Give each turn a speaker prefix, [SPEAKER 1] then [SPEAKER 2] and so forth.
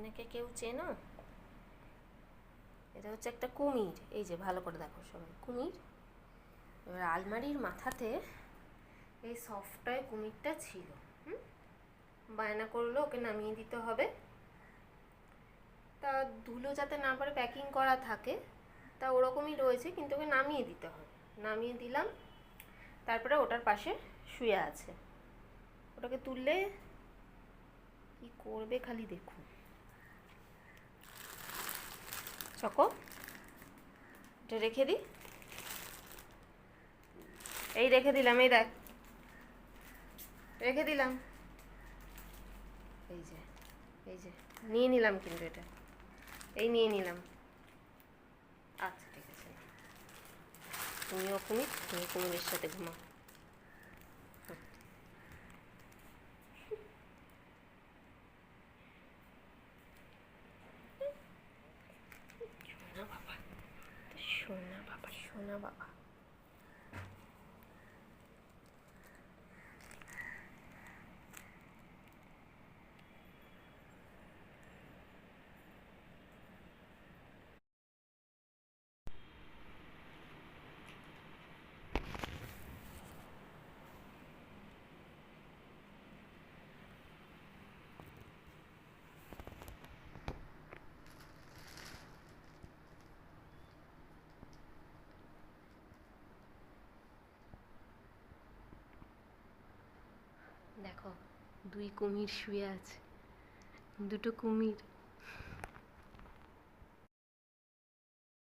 [SPEAKER 1] এনাকে কেউ চেনো? এটা হচ্ছে একটা কুমির। এই যে ভালো করে দেখো সবাই, কুমির। এবার আলমারির মাথাতে এই সফটটয় কুমিরটা ছিল। বায়না করলো ওকে নামিয়ে দিতে হবে। তা ধুলো যাতে না পারে প্যাকিং করা থাকে, তা ওরকমই রয়েছে, কিন্তু ওকে নামিয়ে দিতে হবে। নামিয়ে দিলাম, তারপরে ওটার পাশে শুয়ে আছে। ওটাকে তুললে কি করবে খালি দেখুন। চকো, এটা রেখে দিই। এই রেখে দিলাম, এই দেখ রেখে দিলাম। এই যে এই যে নিয়ে নিলাম, কিন্তু এটা এই নিয়ে নিলাম। আচ্ছা ঠিক আছে, তুমিও কুমির, তুমি কুমিরের সাথে ঘুমাও। সোনা বাবা, সোনা বাবা, সোনা বাবা। দেখো, দুই কুমির শুয়ে আছে, দুটো কুমির।